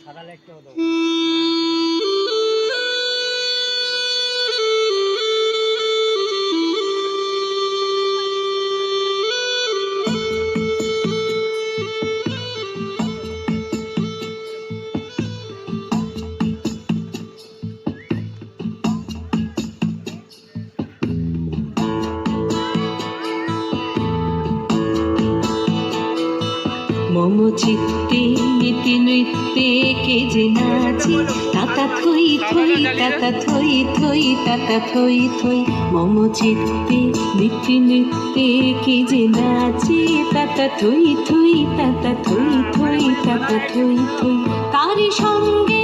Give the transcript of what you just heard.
সাদা লাইটটাও দাও। মম চিত্তে নীতি নৃত্যে কে যে নাচে তাতা থই থই তাতা থই থই তাতা থই থই। মম চিত্তে নীতি নৃত্যে কে যে নাচে তাতা থই থই তাতা থই থই তাতা থই থই। তারি সঙ্গে